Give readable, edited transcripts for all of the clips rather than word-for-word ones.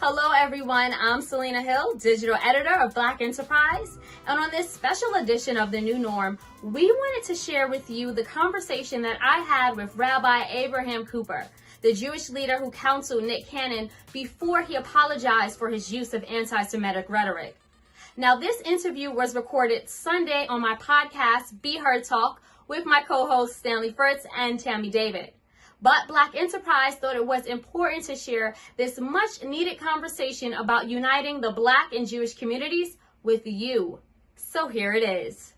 Hello everyone, I'm Selena Hill, digital editor of Black Enterprise, and on this special edition of The New Norm, we wanted to share with you the conversation that I had with Rabbi Abraham Cooper, the Jewish leader who counseled Nick Cannon before he apologized for his use of anti-Semitic rhetoric. Now, this interview was recorded Sunday on my podcast, Be Heard Talk, with my co-hosts Stanley Fritz and Tammie David. But Black Enterprise thought it was important to share this much needed conversation about uniting the Black and Jewish communities with you. So here it is.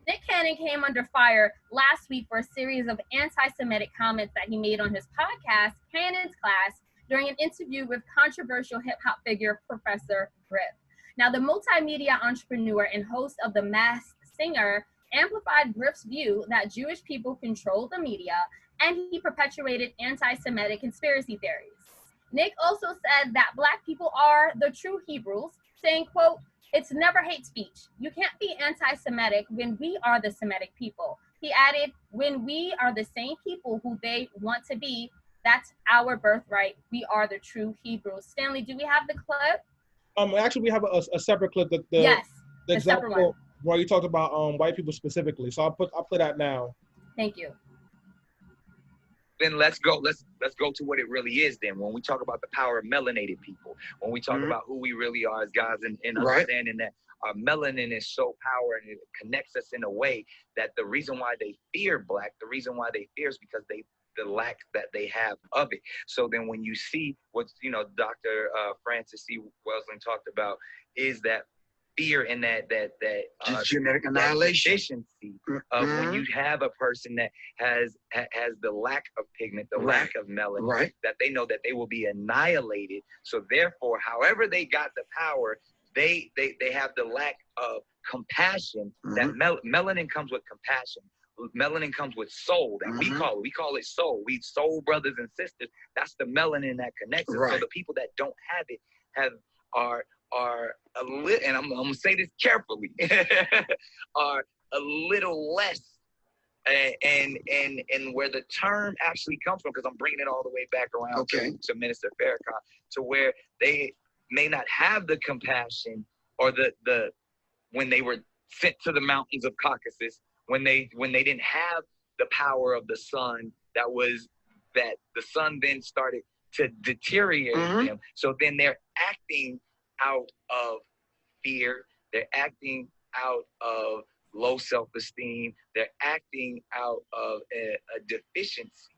Nick Cannon came under fire last week for a series of anti-Semitic comments that he made on his podcast, Cannon's Class, during an interview with controversial hip-hop figure Professor Griff. Now, the multimedia entrepreneur and host of The Masked Singer amplified Griff's view that Jewish people control the media, and he perpetuated anti-Semitic conspiracy theories. Nick also said that Black people are the true Hebrews, saying, quote, "It's never hate speech. You can't be anti-Semitic when we are the Semitic people." He added, "When we are the same people who they want to be, that's our birthright. We are the true Hebrews." Stanley, do we have the clip? Actually, we have a separate clip. Yes, the exact separate one. Where you talked about white people specifically. So I'll play that now. Thank you. Then let's go to what it really is then. When we talk about the power of melanated people, when we talk about who we really are as guys and understanding that our melanin is so powerful and it connects us in a way that the reason why they fear Black, the reason why they fear is because the lack that they have of it. So then when you see what, Dr. Francis C. Welsing talked about is that fear and that genetic annihilation efficiency of when you have a person that has the lack of pigment, the lack of melanin, that they know that they will be annihilated. So therefore, however they got the power, they have the lack of compassion. That melanin comes with compassion. Melanin comes with soul that we call it soul. We soul brothers and sisters. That's the melanin that connects us. So the people that don't have it are a little, and I'm gonna say this carefully, are a little less, and where the term actually comes from, because I'm bringing it all the way back around to Minister Farrakhan, to where they may not have the compassion or the when they were sent to the mountains of Caucasus, when they didn't have the power of the sun, that the sun then started to deteriorate them. So then they're acting out of fear, they're acting out of low self-esteem, they're acting out of a deficiency.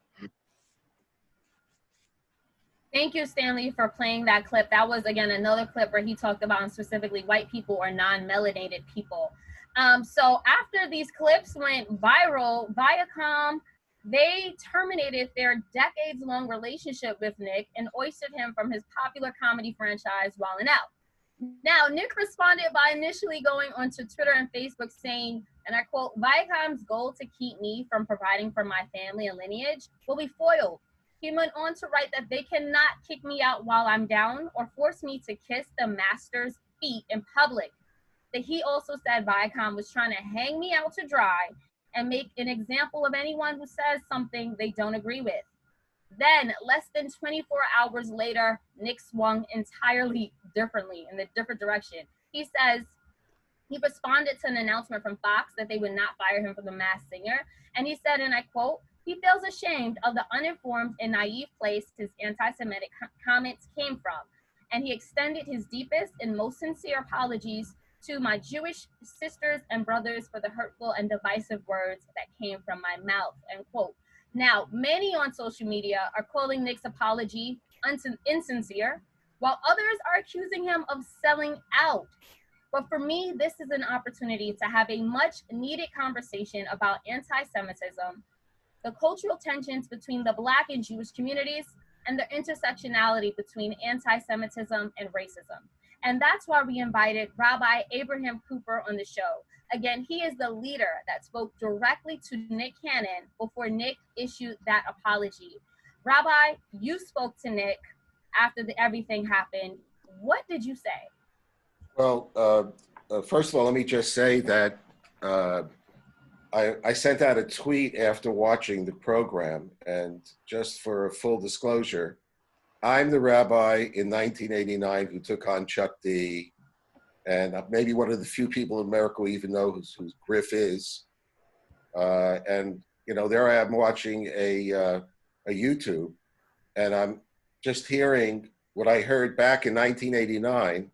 Thank you, Stanley, for playing that clip. That was, again, another clip where he talked about specifically white people or non-melanated people. So after these clips went viral, Viacom, they terminated their decades-long relationship with Nick and oystered him from his popular comedy franchise, Wildin' Out. Now, Nick responded by initially going onto Twitter and Facebook saying, and I quote, "Viacom's goal to keep me from providing for my family and lineage will be foiled." He went on to write that they cannot kick me out while I'm down or force me to kiss the master's feet in public. That he also said Viacom was trying to hang me out to dry and make an example of anyone who says something they don't agree with. Then, less than 24 hours later, Nick swung entirely differently in a different direction. He says he responded to an announcement from Fox that they would not fire him for The Masked Singer. And he said, and I quote, "He feels ashamed of the uninformed and naive place his anti-Semitic comments came from. And he extended his deepest and most sincere apologies to my Jewish sisters and brothers for the hurtful and divisive words that came from my mouth," end quote. Now, many on social media are calling Nick's apology insincere, while others are accusing him of selling out. But for me, this is an opportunity to have a much needed conversation about anti-Semitism, the cultural tensions between the Black and Jewish communities, and the intersectionality between anti-Semitism and racism. And that's why we invited Rabbi Abraham Cooper on the show. Again, he is the leader that spoke directly to Nick Cannon before Nick issued that apology. Rabbi, you spoke to Nick after everything happened. What did you say? Well, first of all, let me just say that I sent out a tweet after watching the program, and just for full disclosure, I'm the rabbi in 1989 who took on Chuck D, and maybe one of the few people in America who even know who Griff is. And you know, there I am watching a YouTube, and I'm just hearing what I heard back in 1989,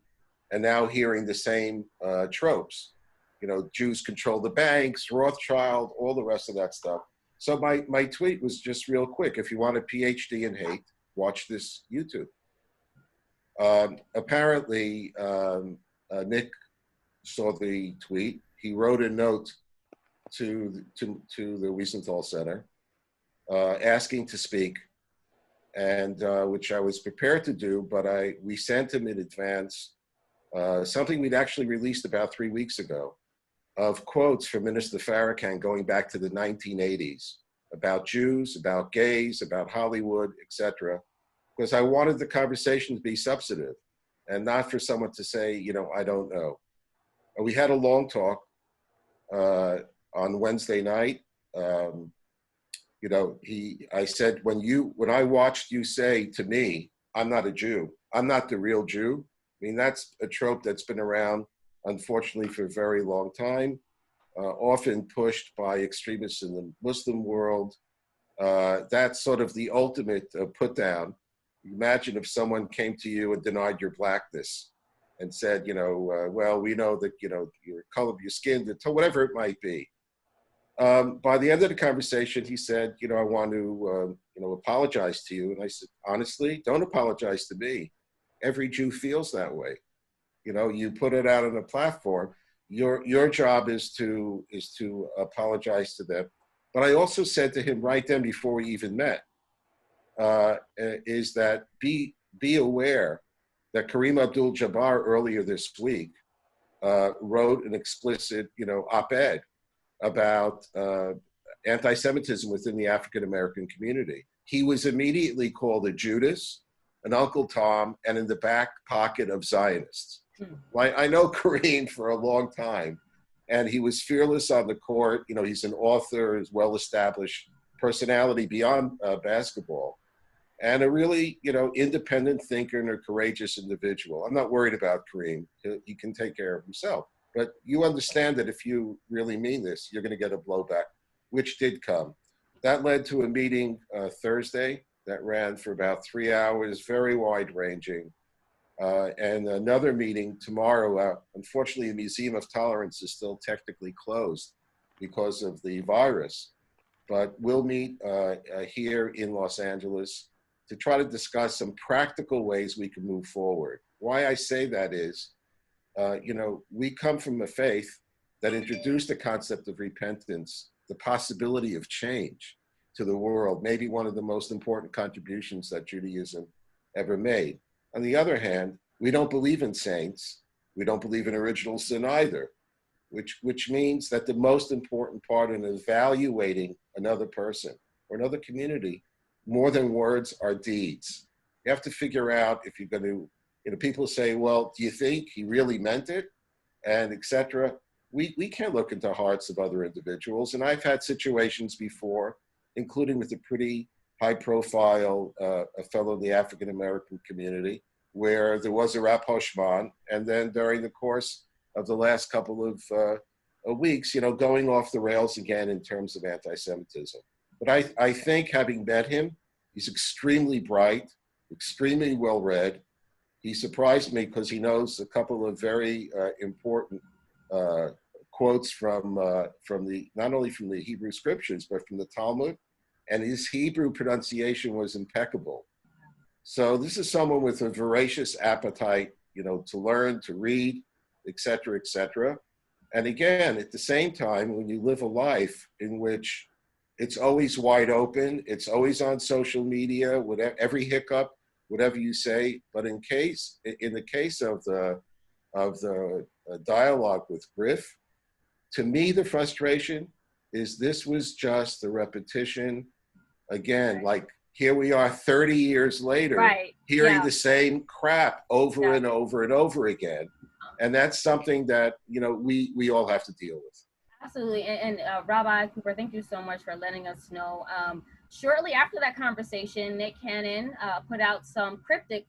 and now hearing the same tropes. You know, Jews control the banks, Rothschild, all the rest of that stuff. So my tweet was just real quick. If you want a PhD in hate, watch this YouTube. Apparently, Nick saw the tweet. He wrote a note to the Wiesenthal Center asking to speak, and which I was prepared to do, but we sent him in advance something we'd actually released about 3 weeks ago of quotes from Minister Farrakhan going back to the 1980s about Jews, about gays, about Hollywood, etc. Because I wanted the conversation to be substantive and not for someone to say, you know, I don't know. We had a long talk on Wednesday night. You know, I said, when I watched you say to me, I'm not a Jew, I'm not the real Jew. I mean, that's a trope that's been around, unfortunately, for a very long time, often pushed by extremists in the Muslim world. That's sort of the ultimate put down. Imagine if someone came to you and denied your blackness and said, you know, well, we know that, you know, your color of your skin, whatever it might be. By the end of the conversation, he said, you know, I want to, you know, apologize to you. And I said, honestly, don't apologize to me. Every Jew feels that way. You know, you put it out on a platform. Your job is to apologize to them. But I also said to him right then before we even met, is that be aware that Kareem Abdul-Jabbar earlier this week wrote an explicit, you know, op-ed about anti-Semitism within the African-American community. He was immediately called a Judas, an Uncle Tom, and in the back pocket of Zionists. Well, I know Kareem for a long time, and he was fearless on the court. You know, he's an author, is well-established personality beyond basketball, and a really, you know, independent thinker and a courageous individual. I'm not worried about Kareem. He can take care of himself. But you understand that if you really mean this, you're going to get a blowback, which did come. That led to a meeting Thursday that ran for about 3 hours, very wide-ranging. And another meeting tomorrow. Unfortunately, the Museum of Tolerance is still technically closed because of the virus. But we'll meet here in Los Angeles to try to discuss some practical ways we can move forward. Why I say that is, you know, we come from a faith that introduced the concept of repentance, the possibility of change to the world, maybe one of the most important contributions that Judaism ever made. On the other hand, we don't believe in saints. We don't believe in original sin either, which means that the most important part in evaluating another person or another community, more than words, are deeds. You have to figure out if you're going to, you know, people say, well, do you think he really meant it? And et cetera. We can't look into hearts of other individuals. And I've had situations before, including with a pretty high profile a fellow in the African-American community, where there was a rapprochement, and then during the course of the last couple of weeks, you know, going off the rails again in terms of anti-Semitism. But I think, having met him, he's extremely bright, extremely well-read. He surprised me because he knows a couple of very important quotes from the, not only from the Hebrew scriptures, but from the Talmud. And his Hebrew pronunciation was impeccable. So this is someone with a voracious appetite, you know, to learn, to read, et cetera, et cetera. And again, at the same time, when you live a life in which it's always wide open, it's always on social media, whatever, every hiccup, whatever you say. But in the case of the dialogue with Griff, to me, the frustration is this was just the repetition. Again, like here we are 30 years later, hearing the same crap over and over and over again. And that's something that, you know, we all have to deal with. Absolutely. And Rabbi Cooper, thank you so much for letting us know Shortly after that conversation, Nick Cannon put out some cryptic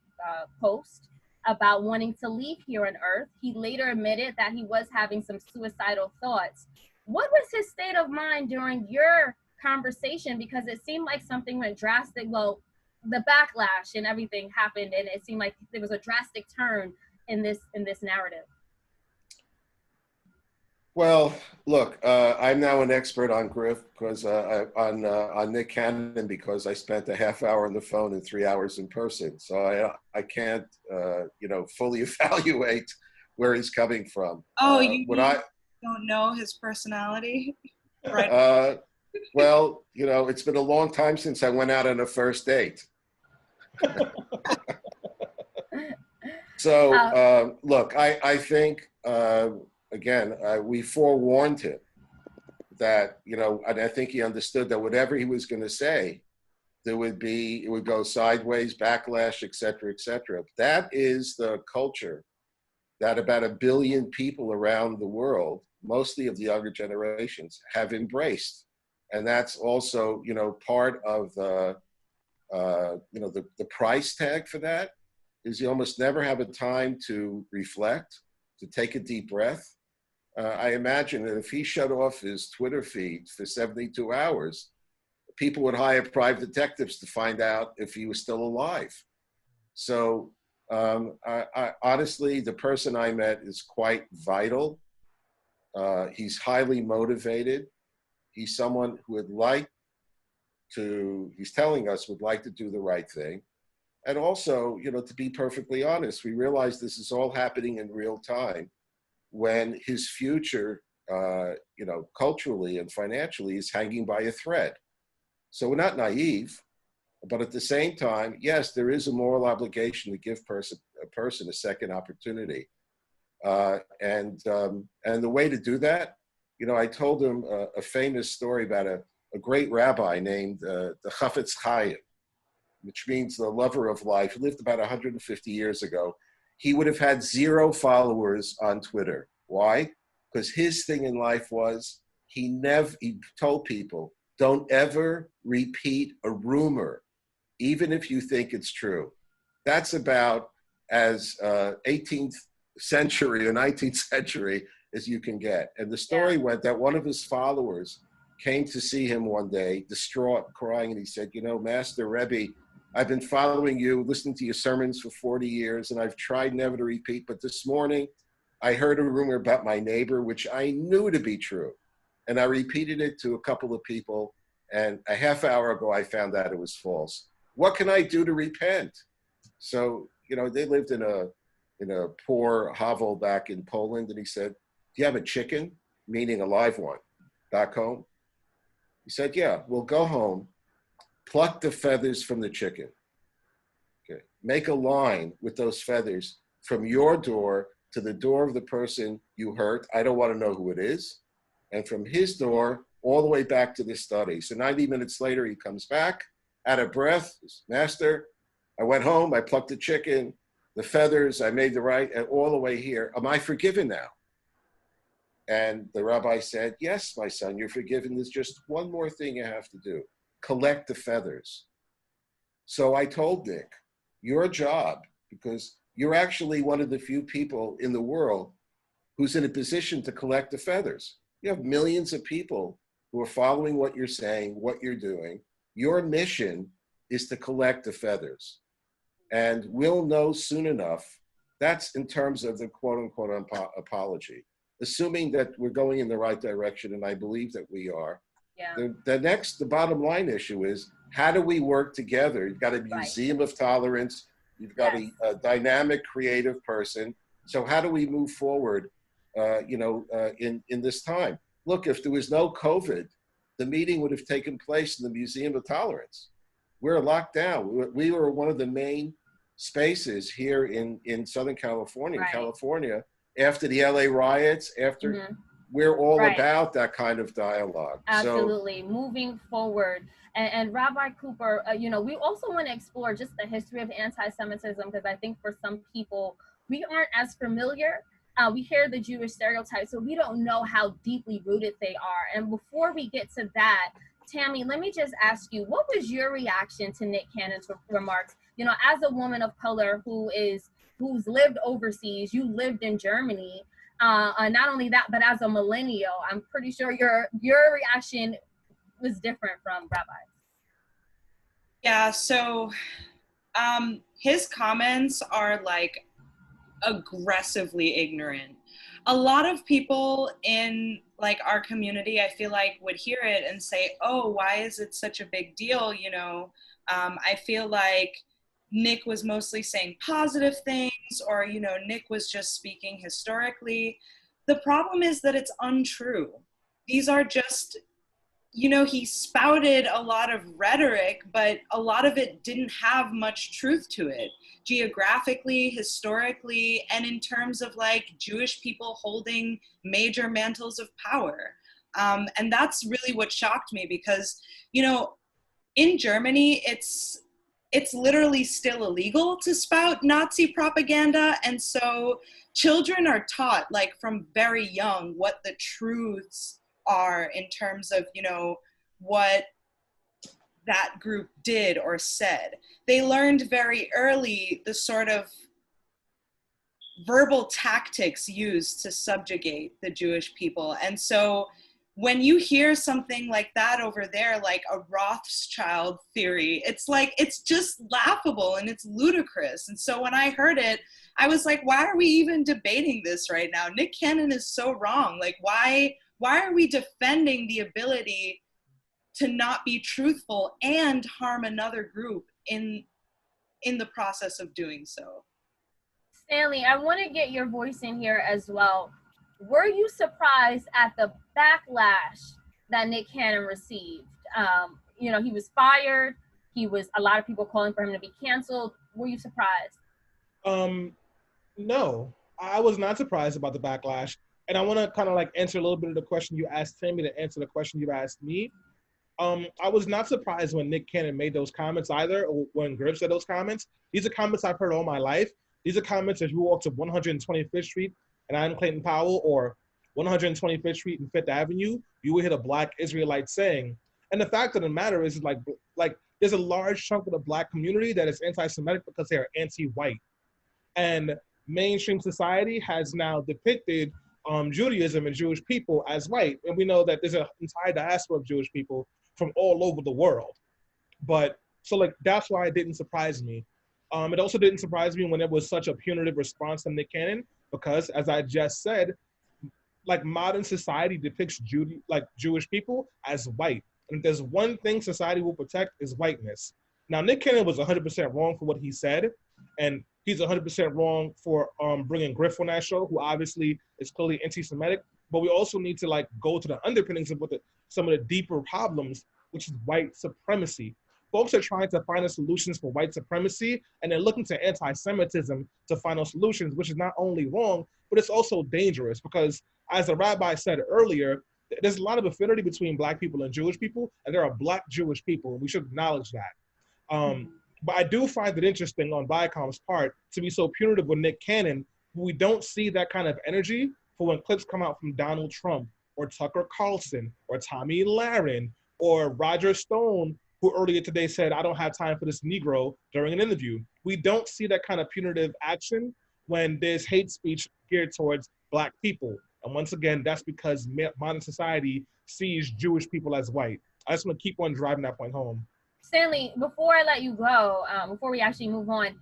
post about wanting to leave here on Earth. He later admitted that he was having some suicidal thoughts. What was his state of mind during your conversation? Because it seemed like something went drastic. Well, the backlash and everything happened, and it seemed like there was a drastic turn in this narrative. Well, look, I'm now an expert on Griff because on Nick Cannon because I spent a half hour on the phone and 3 hours in person. So I can't fully evaluate where he's coming from. Oh, you don't know his personality, right? Well, it's been a long time since I went out on a first date. So look, I think. Again, we forewarned him that, and I think he understood that whatever he was going to say, it would go sideways, backlash, et cetera, et cetera. That is the culture that about 1 billion people around the world, mostly of the younger generations, have embraced. And that's also, part of the price tag for that is you almost never have a time to reflect, to take a deep breath. I imagine that if he shut off his Twitter feed for 72 hours, people would hire private detectives to find out if he was still alive. So I honestly, the person I met is quite vital. He's highly motivated. He's someone who he's telling us would like to do the right thing. And also, to be perfectly honest, we realize this is all happening in real time when his future, culturally and financially is hanging by a thread. So we're not naive, but at the same time, yes, there is a moral obligation to give a person a second opportunity. And the way to do that, I told him a famous story about a great rabbi named the Chafetz Chaim, which means the lover of life. He lived about 150 years ago. He would have had 0 followers on Twitter. Why? Because his thing in life was he told people, don't ever repeat a rumor, even if you think it's true. That's about as 18th century or 19th century as you can get. And the story went that one of his followers came to see him one day, distraught, crying, and he said, Master Rebbe, I've been following you, listening to your sermons for 40 years, and I've tried never to repeat, but this morning I heard a rumor about my neighbor, which I knew to be true. And I repeated it to a couple of people, and a half hour ago I found out it was false. What can I do to repent? So, they lived in a poor hovel back in Poland, and he said, do you have a chicken, meaning a live one, back home? He said, yeah, well, go home, pluck the feathers from the chicken. Okay. Make a line with those feathers from your door to the door of the person you hurt. I don't want to know who it is. And from his door all the way back to the study. So 90 minutes later, he comes back, out of breath. Master, I went home, I plucked the chicken, the feathers, I made the right, and all the way here. Am I forgiven now? And the rabbi said, yes, my son, you're forgiven. There's just one more thing you have to do. Collect the feathers. So I told Nick, your job, because you're actually one of the few people in the world who's in a position to collect the feathers. You have millions of people who are following what you're saying, what you're doing. Your mission is to collect the feathers. And we'll know soon enough. That's in terms of the quote unquote apology. Assuming that we're going in the right direction, and I believe that we are. Yeah. The bottom line issue is, how do we work together? You've got a museum of tolerance. You've got a dynamic, creative person. So how do we move forward, in this time? Look, if there was no COVID, the meeting would have taken place in the Museum of Tolerance. We're locked down. We were one of the main spaces here in Southern California, California, after the LA riots, after we're all about that kind of dialogue. Absolutely. So, moving forward. And Rabbi Cooper, we also want to explore just the history of anti-Semitism, because I think for some people, we aren't as familiar. We hear the Jewish stereotypes, so we don't know how deeply rooted they are. And before we get to that, Tammie, let me just ask you, what was your reaction to Nick Cannon's remarks? You know, as a woman of color who's lived overseas, you lived in Germany. Not only that, but as a millennial, I'm pretty sure your reaction was different from Rabbi's. Yeah, so his comments are like aggressively ignorant. A lot of people in like our community, I feel like, would hear it and say, oh, why is it such a big deal? You know, I feel like Nick was mostly saying positive things, or, you know, Nick was just speaking historically. The problem is that it's untrue. These are just, you know, he spouted a lot of rhetoric, but a lot of it didn't have much truth to it, geographically, historically, and in terms of like Jewish people holding major mantles of power. And that's really what shocked me, because, you know, in Germany, it's literally still illegal to spout Nazi propaganda. And so children are taught like from very young what the truths are in terms of, you know, what that group did or said. They learned very early the sort of verbal tactics used to subjugate the Jewish people. And so when you hear something like that over there, like a Rothschild theory, it's like, it's just laughable and it's ludicrous. And so when I heard it, I was like, why are we even debating this right now? Nick Cannon is so wrong. Like, why are we defending the ability to not be truthful and harm another group in the process of doing so? Stanley, I want to get your voice in here as well. Were you surprised at the backlash that Nick Cannon received? You know, he was fired. A lot of people calling for him to be canceled. Were you surprised? No, I was not surprised about the backlash. And I want to kind of like answer a little bit of the question you asked Tammie to answer the question you asked me. I was not surprised when Nick Cannon made those comments either, or when Griff said those comments. These are comments I've heard all my life. These are comments as you walk to 125th Street and I'm Clayton Powell, or 125th Street and 5th Avenue, you will hit a Black Israelite saying. And the fact of the matter is like there's a large chunk of the Black community that is anti-Semitic because they are anti-white. And mainstream society has now depicted Judaism and Jewish people as white. And we know that there's an entire diaspora of Jewish people from all over the world. But so like, that's why it didn't surprise me. It also didn't surprise me when it was such a punitive response from Nick Cannon, because as I just said, like modern society depicts Jewish people as white. And if there's one thing society will protect is whiteness. Now, Nick Cannon was 100% wrong for what he said. And he's 100% wrong for bringing Griff on that show, who obviously is clearly anti-Semitic. But we also need to like go to the underpinnings of some of the deeper problems, which is white supremacy. Folks are trying to find the solutions for white supremacy, and they're looking to anti-Semitism to find those solutions, which is not only wrong, but it's also dangerous because, as the rabbi said earlier, there's a lot of affinity between Black people and Jewish people, and there are Black Jewish people, and we should acknowledge that. But I do find it interesting on Viacom's part to be so punitive with Nick Cannon. We don't see that kind of energy for when clips come out from Donald Trump or Tucker Carlson or Tomi Lahren or Roger Stone, who earlier today said, I don't have time for this Negro during an interview. We don't see that kind of punitive action when there's hate speech geared towards Black people. And once again, that's because modern society sees Jewish people as white. I just want to keep on driving that point home. Stanley, before I let you go, before we actually move on,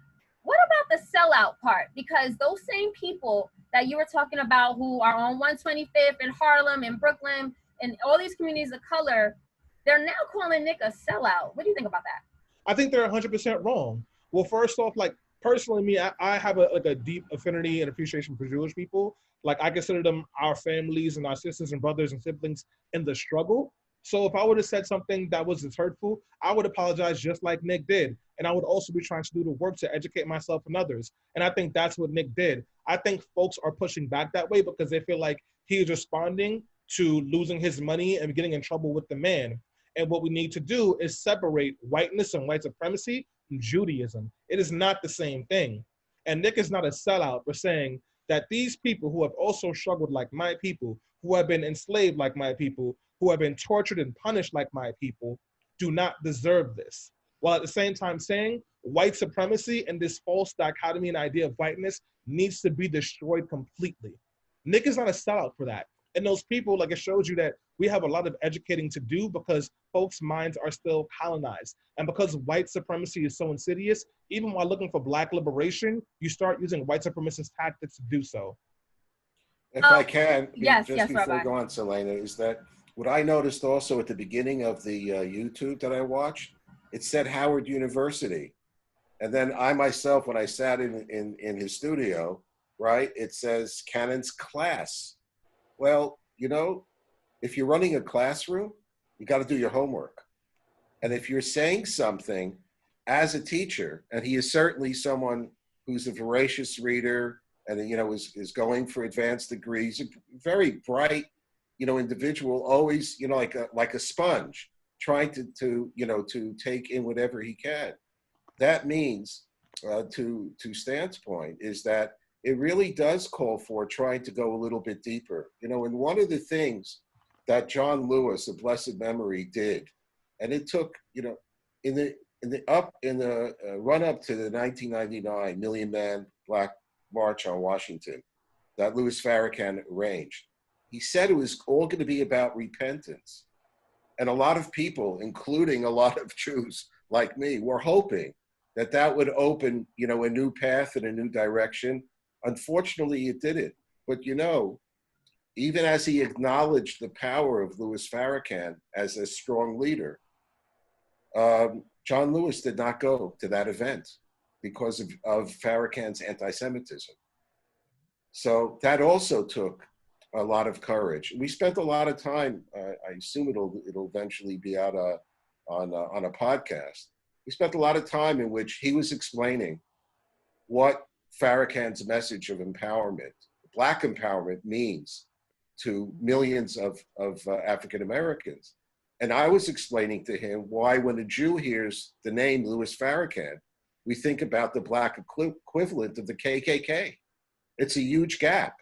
what about the sellout part? Because those same people that you were talking about who are on 125th in Harlem and Brooklyn and all these communities of color, they're now calling Nick a sellout. What do you think about that? I think they're 100% wrong. Well, first off, like personally, me, I have a deep affinity and appreciation for Jewish people. Like I consider them our families and our sisters and brothers and siblings in the struggle. So if I would have said something that was hurtful, I would apologize just like Nick did. And I would also be trying to do the work to educate myself and others. And I think that's what Nick did. I think folks are pushing back that way because they feel like he is responding to losing his money and getting in trouble with the man. And what we need to do is separate whiteness and white supremacy from Judaism. It is not the same thing. And Nick is not a sellout for saying that these people who have also struggled like my people, who have been enslaved like my people, who have been tortured and punished like my people do not deserve this. While at the same time saying white supremacy and this false dichotomy and idea of whiteness needs to be destroyed completely. Nick is not a sellout for that. And those people, like, it shows you that we have a lot of educating to do because folks' minds are still colonized. And because white supremacy is so insidious, even while looking for Black liberation, you start using white supremacist tactics to do so. If I can, yes, just yes, before Rabbi. we go on, Selena, is that what I noticed also at the beginning of the YouTube that I watched, it said Howard University. And then I myself, when I sat in his studio, right, it says Cannon's class. Well, you know, if you're running a classroom, you got to do your homework. And if you're saying something as a teacher, and he is certainly someone who's a voracious reader and, you know, is going for advanced degrees, a very bright, you know, individual, always, you know, like a sponge, trying to you know, to take in whatever he can. That means, to Stan's point, is that it really does call for trying to go a little bit deeper. You know, and one of the things that John Lewis, of blessed memory, did, and it took, you know, in the run up to the 1999 Million Man Black March on Washington that Louis Farrakhan arranged, he said it was all going to be about repentance. And a lot of people, including a lot of Jews like me, were hoping that that would open, you know, a new path and a new direction. Unfortunately, it didn't. But, you know, even as he acknowledged the power of Louis Farrakhan as a strong leader, John Lewis did not go to that event because of Farrakhan's anti-Semitism. So that also took a lot of courage. We spent a lot of time, I assume it'll eventually be out on a podcast. We spent a lot of time in which he was explaining what Farrakhan's message of empowerment, Black empowerment, means to millions of African Americans. And I was explaining to him why, when a Jew hears the name Louis Farrakhan, we think about the Black equivalent of the KKK. It's a huge gap.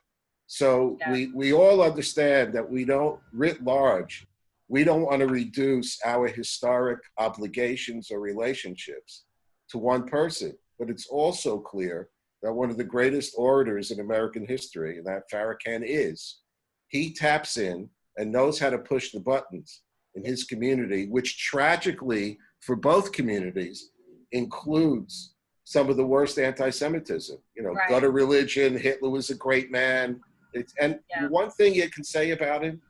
So yeah. we all understand that we don't, writ large, we don't want to reduce our historic obligations or relationships to one person. But it's also clear that one of the greatest orators in American history, and that Farrakhan is, he taps in and knows how to push the buttons in his community, which tragically for both communities includes some of the worst anti-Semitism. You know, right. Gutter religion, Hitler was a great man. One thing you can say about him,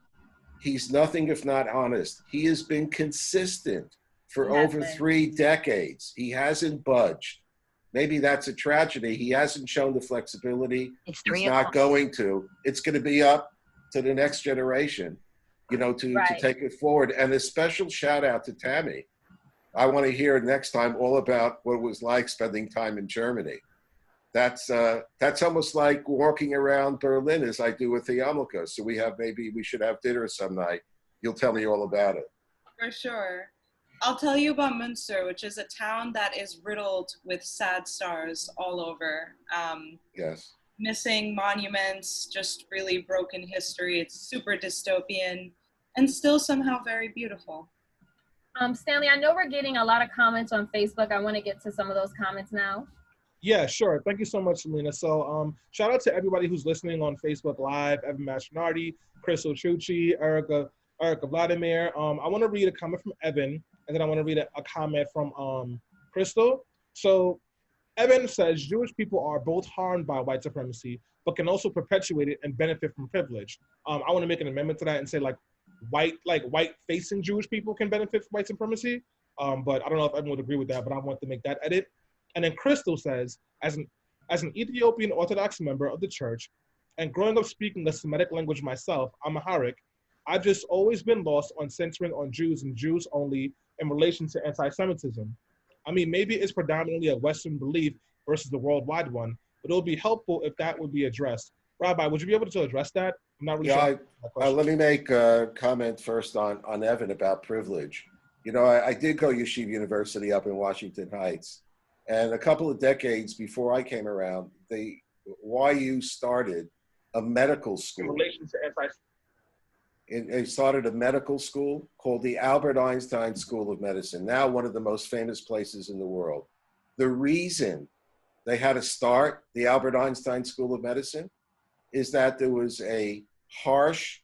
he's nothing if not honest. He has been consistent for over 3 decades. He hasn't budged. Maybe that's a tragedy. He hasn't shown the flexibility. He's not going to. It's going to be up to the next generation, you know, to take it forward. And a special shout out to Tammie. I want to hear next time all about what it was like spending time in Germany. That's almost like walking around Berlin as I do with the yarmulke. So maybe we should have dinner some night. You'll tell me all about it. For sure. I'll tell you about Münster, which is a town that is riddled with sad stars all over. Yes. Missing monuments, just really broken history. It's super dystopian and still somehow very beautiful. Stanley, I know we're getting a lot of comments on Facebook. I want to get to some of those comments now. Yeah, sure. Thank you so much, Selena. So shout out to everybody who's listening on Facebook Live, Evan Mastronardi, Crystal Chucci, Erica Vladimir. I want to read a comment from Evan, and then I want to read a comment from Crystal. So Evan says, Jewish people are both harmed by white supremacy, but can also perpetuate it and benefit from privilege. I want to make an amendment to that and say white-facing Jewish people can benefit from white supremacy. But I don't know if everyone would agree with that, but I want to make that edit. And then Crystal says, as an Ethiopian Orthodox member of the church, and growing up speaking a Semitic language myself, Amharic, I've just always been lost on centering on Jews and Jews only in relation to anti-Semitism. I mean, maybe it's predominantly a Western belief versus the worldwide one, but it would be helpful if that would be addressed. Rabbi, would you be able to address that? I'm not really sure. Let me make a comment first on Evan about privilege. You know, I did go Yeshiva University up in Washington Heights. And a couple of decades before I came around, the YU started a medical school. In relation to He started a medical school called the Albert Einstein School of Medicine, now one of the most famous places in the world. The reason they had to start the Albert Einstein School of Medicine is that there was a harsh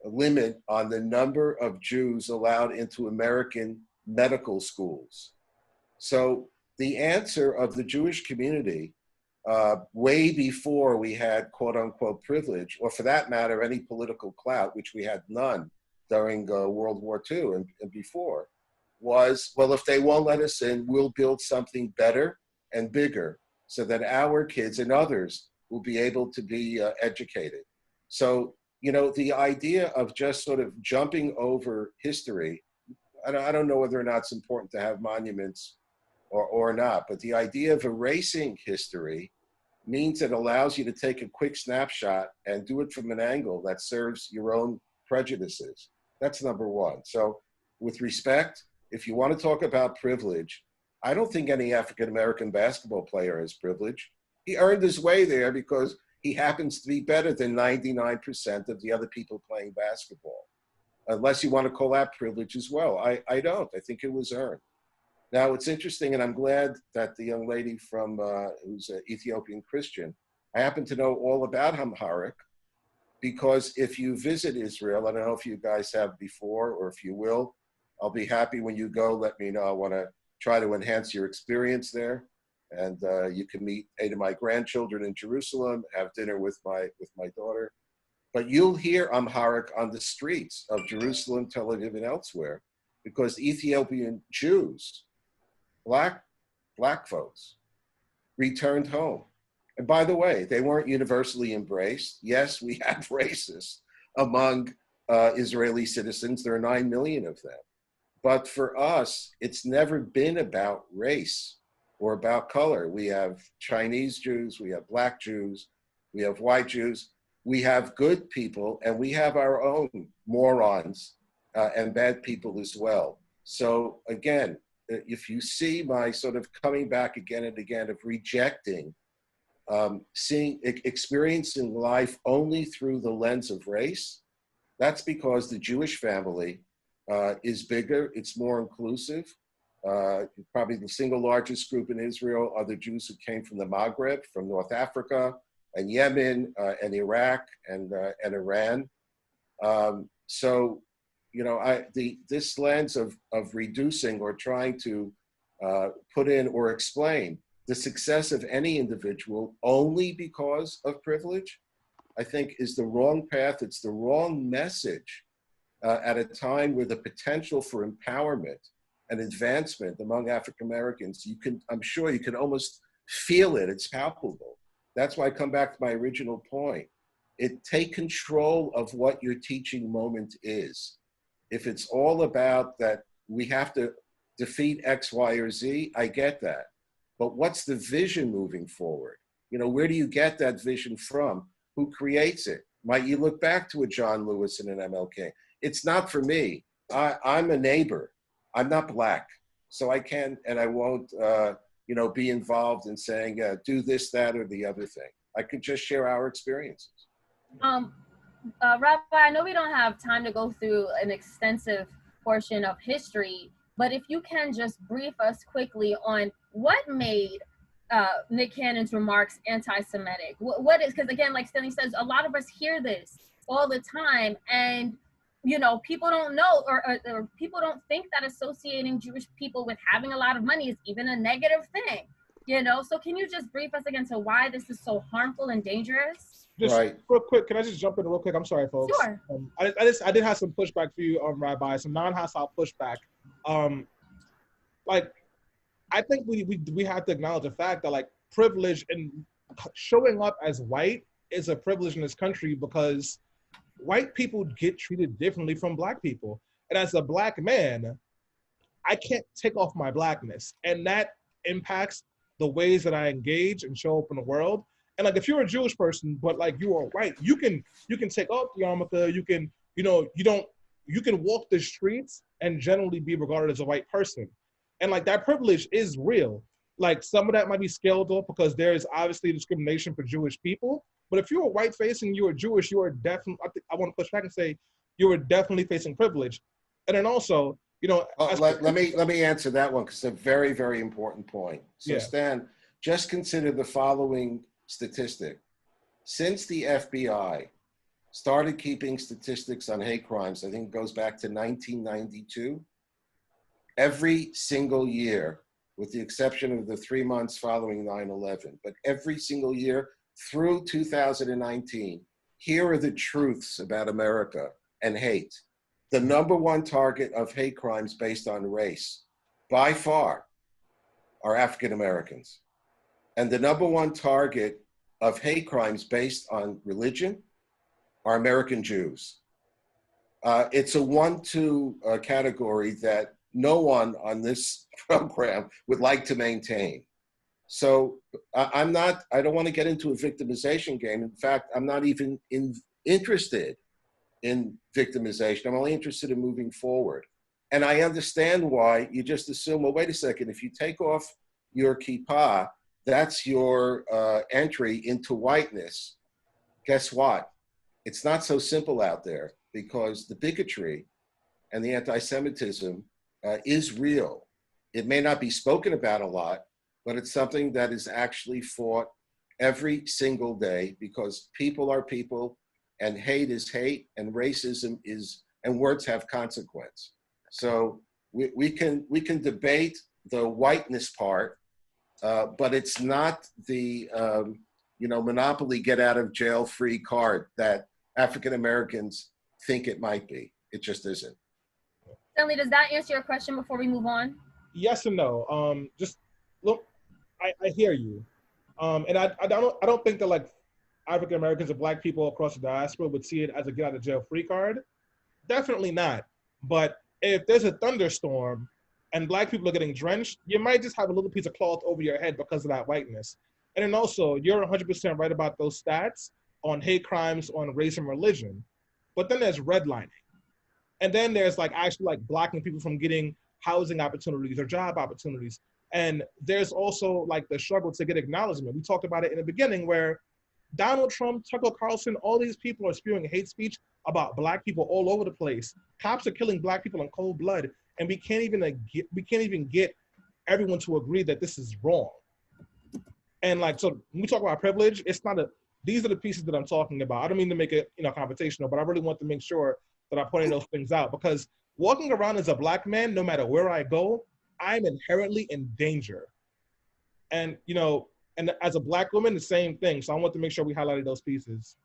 limit on the number of Jews allowed into American medical schools. So the answer of the Jewish community, way before we had quote unquote privilege, or for that matter, any political clout, which we had none during World War II and before, was, well, if they won't let us in, we'll build something better and bigger so that our kids and others will be able to be educated. So, you know, the idea of just sort of jumping over history, I don't know whether or not it's important to have monuments or not, but the idea of erasing history means it allows you to take a quick snapshot and do it from an angle that serves your own prejudices. That's number one. So with respect, if you want to talk about privilege, I don't think any African-American basketball player has privilege. He earned his way there because he happens to be better than 99% of the other people playing basketball. Unless you want to call that privilege as well. I don't. I think it was earned. Now, it's interesting, and I'm glad that the young lady from who's an Ethiopian Christian, I happen to know all about Amharic, because if you visit Israel, I don't know if you guys have before or if you will, I'll be happy when you go, let me know. I want to try to enhance your experience there. And you can meet 8 of my grandchildren in Jerusalem, have dinner with my daughter. But you'll hear Amharic on the streets of Jerusalem, Tel Aviv, and elsewhere, because Ethiopian Jews, black folks, returned home. And by the way, they weren't universally embraced. Yes, we have racists among Israeli citizens. There are 9 million of them. But for us, it's never been about race or about color. We have Chinese Jews, we have black Jews, we have white Jews. We have good people, and we have our own morons and bad people as well. So again, if you see my sort of coming back again and again of rejecting, experiencing life only through the lens of race, that's because the Jewish family is bigger, it's more inclusive. Probably the single largest group in Israel are the Jews who came from the Maghreb, from North Africa, and Yemen, and Iraq, and Iran. So, you know, this lens of reducing or trying to put in or explain the success of any individual only because of privilege, I think is the wrong path. It's the wrong message at a time where the potential for empowerment and advancement among African Americans, I'm sure you can almost feel it. It's palpable. That's why I come back to my original point. Take control of what your teaching moment is. If it's all about that we have to defeat X, Y, or Z, I get that. But what's the vision moving forward? You know, where do you get that vision from? Who creates it? Might you look back to a John Lewis and an MLK? It's not for me. I'm a neighbor. I'm not black. So I can and I won't you know, be involved in saying, do this, that, or the other thing. I could just share our experiences. Rabbi, I know we don't have time to go through an extensive portion of history, but if you can just brief us quickly on what made Nick Cannon's remarks anti-Semitic. What is, because again, like Stanley says, a lot of us hear this all the time, and you know, people don't know, or people don't think that associating Jewish people with having a lot of money is even a negative thing, you know? So can you just brief us again to why this is so harmful and dangerous? Just right. Real quick, can I just jump in real quick? I'm sorry, folks. Sure. I did have some pushback for you, Rabbi, some non-hostile pushback. Like, I think we have to acknowledge the fact that, like, privilege and showing up as white is a privilege in this country because white people get treated differently from black people. And as a black man, I can't take off my blackness. And that impacts the ways that I engage and show up in the world. And like, if you're a Jewish person, but like you are white, you can take off the yarmulke, you can walk the streets and generally be regarded as a white person. And like, that privilege is real. Like, some of that might be scaled off because there is obviously discrimination for Jewish people. But if you're a white face and you're Jewish, you are definitely, I want to push back and say, you were definitely facing privilege. And then also, you know, let me answer that one, because it's a very, very important point. So Stan, just consider the following statistic. Since the FBI started keeping statistics on hate crimes, I think it goes back to 1992, every single year, with the exception of the 3 months following 9/11, but every single year through 2019, here are the truths about America and hate. The number one target of hate crimes based on race, by far, are African Americans. And the number one target of hate crimes based on religion are American Jews. It's a 1-2 category that no one on this program would like to maintain. So I don't want to get into a victimization game. In fact, I'm not even interested in victimization. I'm only interested in moving forward. And I understand why you just assume, well, wait a second, if you take off your kippah, that's your entry into whiteness. Guess what? It's not so simple out there, because the bigotry and the anti-Semitism is real. It may not be spoken about a lot, but it's something that is actually fought every single day, because people are people, and hate is hate, and racism is, and words have consequence. So we can debate the whiteness part, but it's not the monopoly get out of jail free card that African Americans think it might be. It just isn't. Stanley, does that answer your question before we move on? Yes and no. Just look, I hear you, and I don't think that like African Americans or Black people across the diaspora would see it as a get out of jail free card. Definitely not. But if there's a thunderstorm and Black people are getting drenched, you might just have a little piece of cloth over your head because of that whiteness. And then also, you're 100% right about those stats on hate crimes, on race and religion. But then there's redlining. And then there's like actually like blocking people from getting housing opportunities or job opportunities. And there's also like the struggle to get acknowledgement. We talked about it in the beginning where Donald Trump, Tucker Carlson, all these people are spewing hate speech about Black people all over the place. Cops are killing Black people in cold blood, and we can't even get everyone to agree that this is wrong. And like, so when we talk about privilege, it's not these are the pieces that I'm talking about. I don't mean to make it confrontational, but I really want to make sure that I'm pointing those things out, because walking around as a Black man, no matter where I go, I'm inherently in danger. And and as a Black woman, the same thing. So I want to make sure we highlighted those pieces.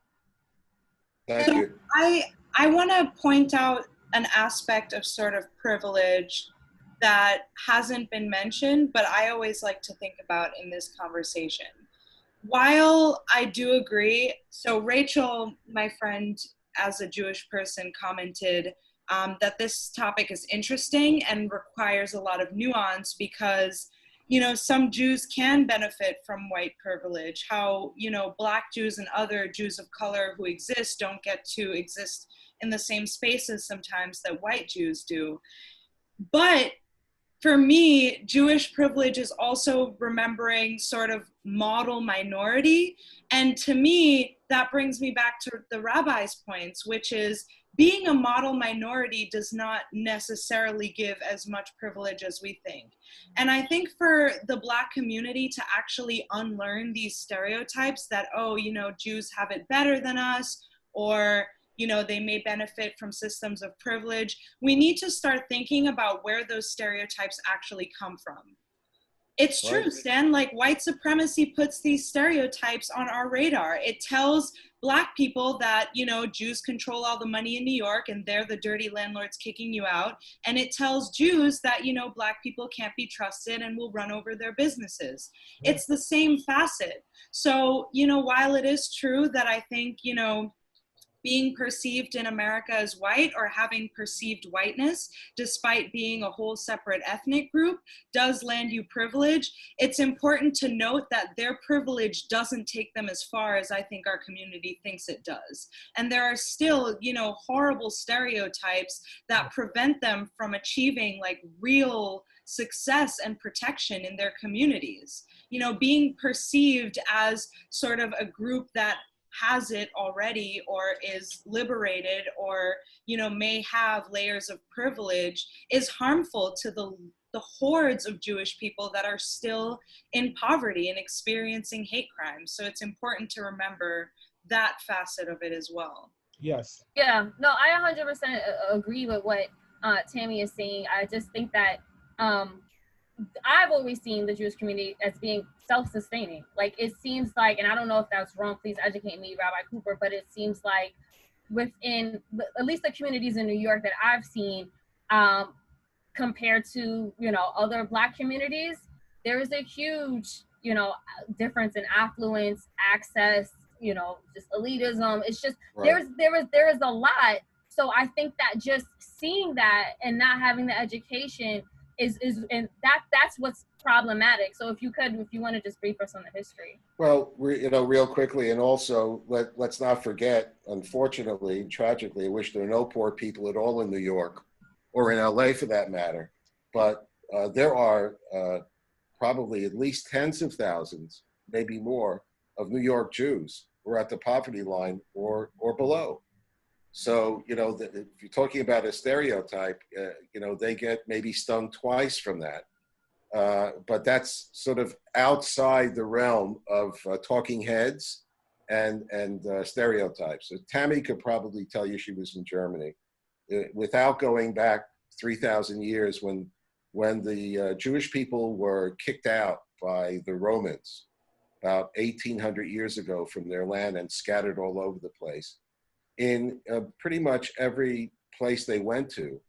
Thank you. I want to point out an aspect of sort of privilege that hasn't been mentioned, but I always like to think about in this conversation. While I do agree, so Rachel, my friend, as a Jewish person, commented that this topic is interesting and requires a lot of nuance because some Jews can benefit from white privilege, how, Black Jews and other Jews of color who exist don't get to exist in the same spaces sometimes that white Jews do. But for me, Jewish privilege is also remembering sort of model minority. And to me, that brings me back to the rabbi's points, which is being a model minority does not necessarily give as much privilege as we think. And I think for the Black community to actually unlearn these stereotypes that, Jews have it better than us, or, they may benefit from systems of privilege, we need to start thinking about where those stereotypes actually come from. It's true, Stan, like white supremacy puts these stereotypes on our radar. It tells Black people that, Jews control all the money in New York and they're the dirty landlords kicking you out. And it tells Jews that, Black people can't be trusted and will run over their businesses. It's the same facet. So, while it is true that I think, being perceived in America as white or having perceived whiteness, despite being a whole separate ethnic group, does land you privilege, it's important to note that their privilege doesn't take them as far as I think our community thinks it does. And there are still, horrible stereotypes that prevent them from achieving like real success and protection in their communities. Being perceived as sort of a group that has it already or is liberated or, you know, may have layers of privilege is harmful to the hordes of Jewish people that are still in poverty and experiencing hate crimes. So it's important to remember that facet of it as well. Yes. Yeah, no, I 100% agree with what Tammie is saying. I just think that I've always seen the Jewish community as being self-sustaining. Like, it seems like, and I don't know if that's wrong, please educate me, Rabbi Cooper, but it seems like within at least the communities in New York that I've seen, compared to, you know, other Black communities, there is a huge, you know, difference in affluence, access, you know, just elitism. It's just, Right. there is a lot. So I think that just seeing that and not having the education is and that's what's problematic. So if you want to just brief us on the history. Well, you know, real quickly, and also let's not forget, unfortunately, tragically, I wish there were no poor people at all in New York or in LA for that matter. But there are probably at least tens of thousands, maybe more, of New York Jews who are at the poverty line or below. So, you know, if you're talking about a stereotype, you know, they get maybe stung twice from that. But that's sort of outside the realm of talking heads and stereotypes. So Tammie could probably tell you she was in Germany. Without going back 3,000 years when the Jewish people were kicked out by the Romans about 1,800 years ago from their land and scattered all over the place. In pretty much every place they went to,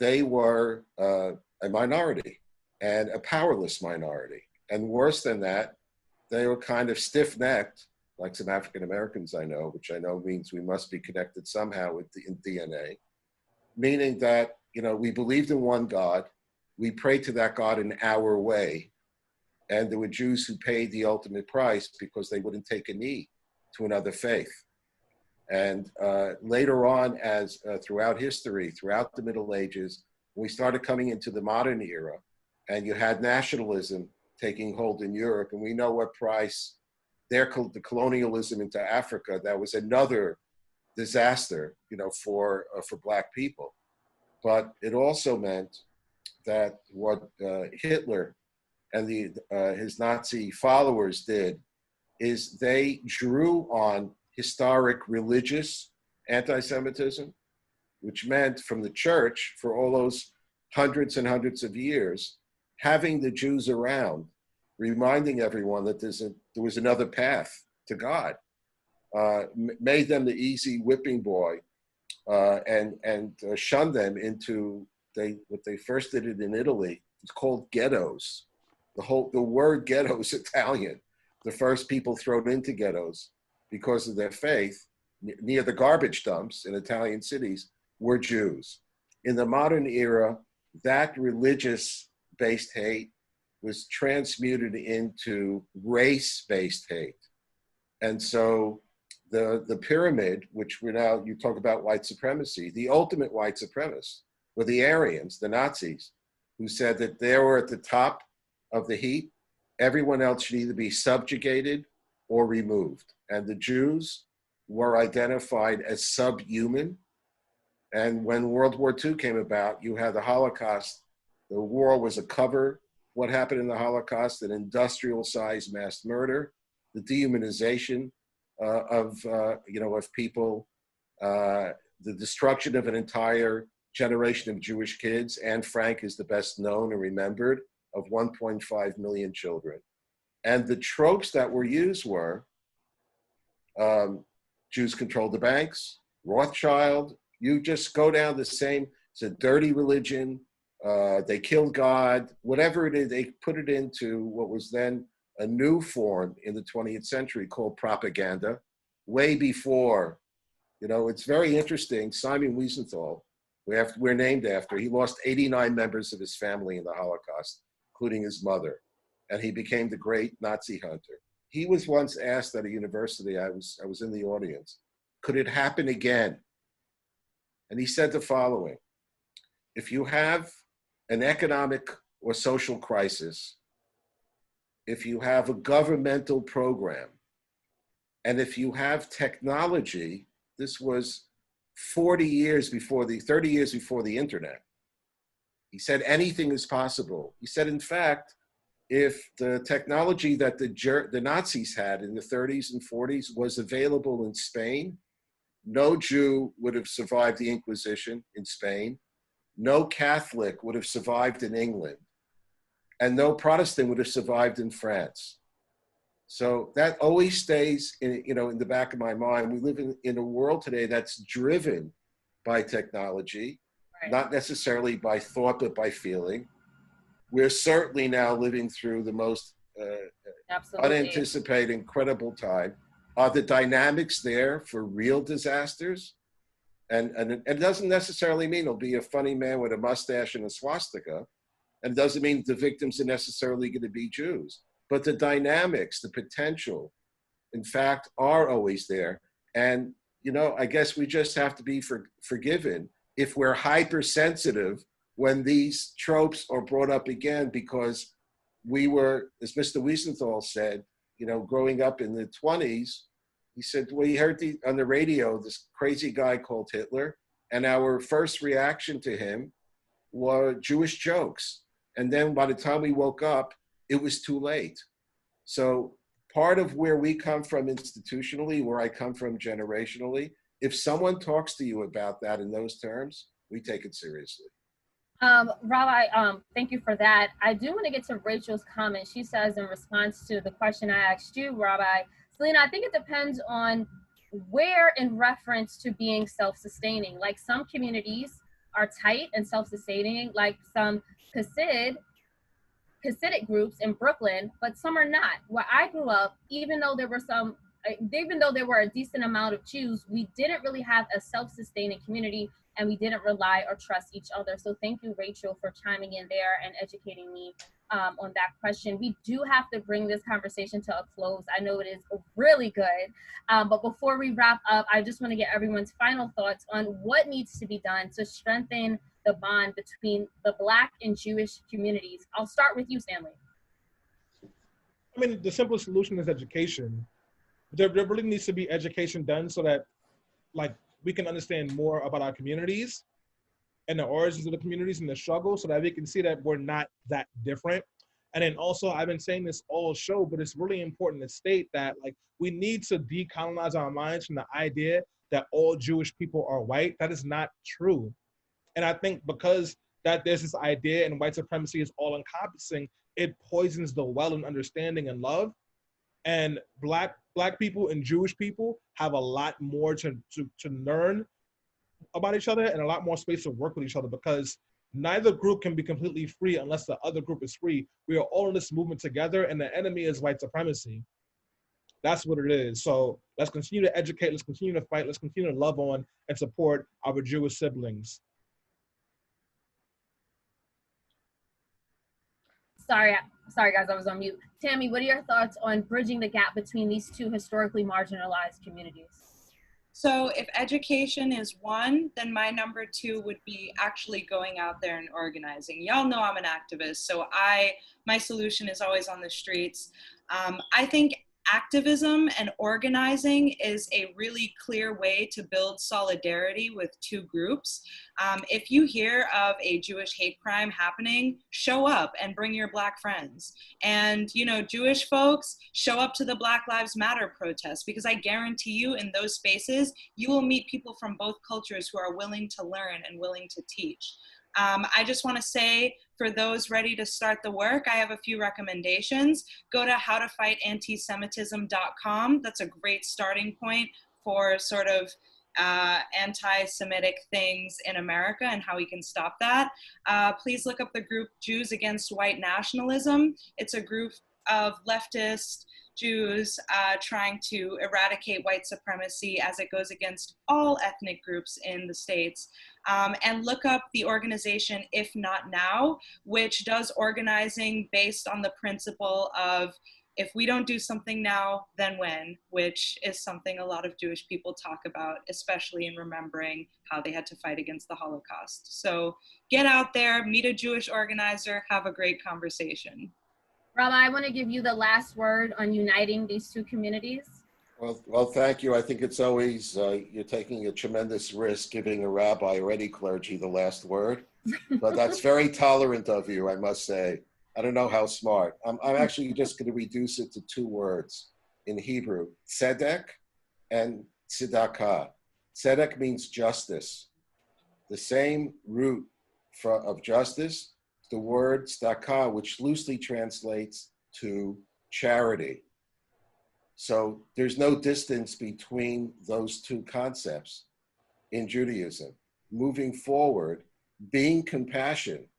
they were a minority and a powerless minority. And worse than that, they were kind of stiff-necked, like some African Americans I know, which I know means we must be connected somehow with in DNA, meaning that, you know, we believed in one God, we prayed to that God in our way, and there were Jews who paid the ultimate price because they wouldn't take a knee to another faith. And later on, as throughout history, throughout the Middle Ages, we started coming into the modern era, and you had nationalism taking hold in Europe, and we know what price the colonialism into Africa, that was another disaster, you know, for Black people. But it also meant that what Hitler and his Nazi followers did is they drew on historic religious anti-Semitism, which meant from the church for all those hundreds and hundreds of years, having the Jews around, reminding everyone that there was another path to God, made them the easy whipping boy, and shunned them into what they first did it in Italy. It's called ghettos. The word ghetto is Italian. The first people thrown into ghettos because of their faith near the garbage dumps in Italian cities were Jews. In the modern era, that religious-based hate was transmuted into race-based hate. And so the pyramid, which you talk about white supremacy, the ultimate white supremacists were the Aryans, the Nazis, who said that they were at the top of the heap. Everyone else should either be subjugated or removed. And the Jews were identified as subhuman. And when World War II came about, you had the Holocaust. The war was a cover. What happened in the Holocaust? An industrial-sized mass murder, the dehumanization of people, the destruction of an entire generation of Jewish kids. Anne Frank is the best known and remembered, of 1.5 million children. And the tropes that were used were Jews controlled the banks, Rothschild. You just go down the same, it's a dirty religion, they killed God, whatever it is, they put it into what was then a new form in the 20th century called propaganda, way before, you know, it's very interesting. Simon Wiesenthal, we're named after, he lost 89 members of his family in the Holocaust, including his mother, and he became the great Nazi hunter. He was once asked at a university, I was in the audience, could it happen again? And he said the following: if you have an economic or social crisis, if you have a governmental program And if you have technology, this was 30 years before the internet. He said anything is possible. He said, in fact, if the technology that the Nazis had in the 30s and 40s was available in Spain, no Jew would have survived the Inquisition in Spain. No Catholic would have survived in England. And no Protestant would have survived in France. So that always stays in the back of my mind. We live in a world today that's driven by technology, right, not necessarily by thought, but by feeling. We're certainly now living through the most unanticipated, incredible time. Are the dynamics there for real disasters? And it doesn't necessarily mean it'll be a funny man with a mustache and a swastika. And it doesn't mean the victims are necessarily going to be Jews. But the dynamics, the potential, in fact, are always there. And, I guess we just have to be forgiven if we're hypersensitive when these tropes are brought up again, because we were, as Mr. Wiesenthal said, growing up in the 20s, he said, well, he heard on the radio this crazy guy called Hitler, and our first reaction to him were Jewish jokes. And then by the time we woke up, it was too late. So part of where we come from institutionally, where I come from generationally, if someone talks to you about that in those terms, we take it seriously. Rabbi, thank you for that. I do want to get to Rachel's comment. She says in response to the question I asked you, Rabbi, Selena, I think it depends on where in reference to being self-sustaining. Like some communities are tight and self-sustaining, like some Hasidic groups in Brooklyn, but some are not. Where I grew up, even though there were a decent amount of Jews, we didn't really have a self-sustaining community, and we didn't rely or trust each other. So thank you, Rachel, for chiming in there and educating me on that question. We do have to bring this conversation to a close. I know it is really good, but before we wrap up, I just want to get everyone's final thoughts on what needs to be done to strengthen the bond between the Black and Jewish communities. I'll start with you, Stanley. I mean, the simplest solution is education. There really needs to be education done so that, like, we can understand more about our communities and the origins of the communities and the struggle, so that we can see that we're not that different. And then also, I've been saying this all show, but it's really important to state that, like, we need to decolonize our minds from the idea that all Jewish people are white. That is not true. And I think because that there's this idea and white supremacy is all encompassing, it poisons the well in understanding and love. And black people and Jewish people have a lot more to learn about each other and a lot more space to work with each other, because neither group can be completely free unless the other group is free. We are all in this movement together, and the enemy is white supremacy. That's what it is. So let's continue to educate, let's continue to fight, let's continue to love on and support our Jewish siblings. Sorry guys, I was on mute. Tammie, what are your thoughts on bridging the gap between these two historically marginalized communities? So if education is one, then my number two would be actually going out there and organizing. Y'all know I'm an activist, so my solution is always on the streets. I think activism and organizing is a really clear way to build solidarity with two groups. If you hear of a Jewish hate crime happening, show up and bring your Black friends. And, Jewish folks, show up to the Black Lives Matter protests, because I guarantee you in those spaces, you will meet people from both cultures who are willing to learn and willing to teach. I just want to say, for those ready to start the work, I have a few recommendations. Go to howtofightantisemitism.com. That's a great starting point for sort of anti-Semitic things in America and how we can stop that. Please look up the group Jews Against White Nationalism. It's a group of leftist Jews trying to eradicate white supremacy as it goes against all ethnic groups in the States. And look up the organization If Not Now, which does organizing based on the principle of, if we don't do something now, then when, which is something a lot of Jewish people talk about, especially in remembering how they had to fight against the Holocaust. So get out there, meet a Jewish organizer, have a great conversation. Rabbi, I want to give you the last word on uniting these two communities. Well, thank you. I think it's always, you're taking a tremendous risk giving a rabbi or any clergy the last word, but that's very tolerant of you, I must say. I don't know how smart. I'm actually just going to reduce it to two words in Hebrew, tzedek and tzedakah. Tzedek means justice. The same root of justice, the word tzedakah, which loosely translates to charity. So there's no distance between those two concepts in Judaism. Moving forward, being compassionate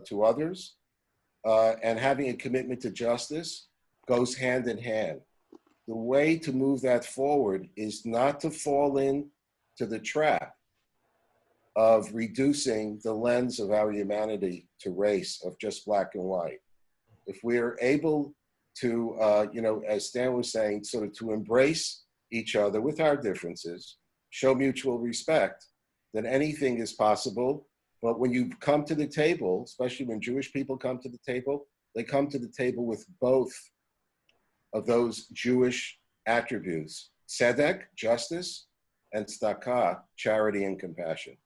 to others and having a commitment to justice goes hand in hand. The way to move that forward is not to fall into the trap of reducing the lens of our humanity to race, of just black and white. If we are able to, as Stan was saying, sort of to embrace each other with our differences, show mutual respect, then anything is possible. But when you come to the table, especially when Jewish people come to the table, they come to the table with both of those Jewish attributes: tzedek, justice, and tzedakah, charity and compassion.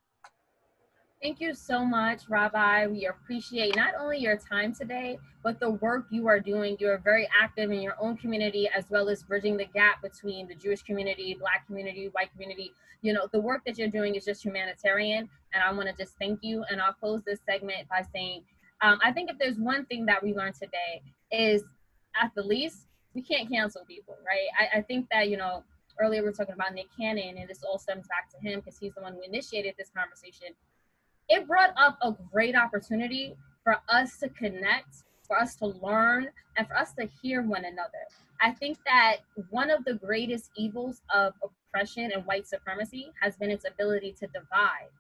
Thank you so much, Rabbi. We appreciate not only your time today, but the work you are doing. You are very active in your own community, as well as bridging the gap between the Jewish community, Black community, white community. You know, the work that you're doing is just humanitarian, and I want to just thank you. And I'll close this segment by saying, I think if there's one thing that we learned today is, at the least, we can't cancel people, right? I think that, earlier we were talking about Nick Cannon, and this all stems back to him because he's the one who initiated this conversation. It brought up a great opportunity for us to connect, for us to learn, and for us to hear one another. I think that one of the greatest evils of oppression and white supremacy has been its ability to divide,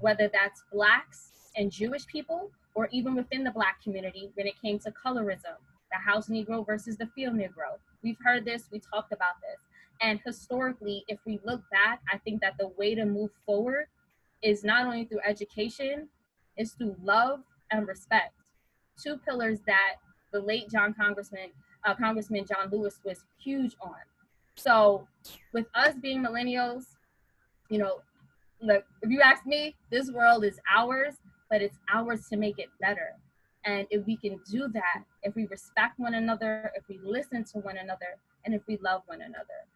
whether that's Blacks and Jewish people, or even within the Black community when it came to colorism, the house Negro versus the field Negro. We've heard this, we talked about this. And historically, if we look back, I think that the way to move forward is not only through education, is through love and respect. Two pillars that the late Congressman John Lewis was huge on. So with us being millennials, look, if you ask me, this world is ours, but it's ours to make it better. And if we can do that, if we respect one another, if we listen to one another, and if we love one another.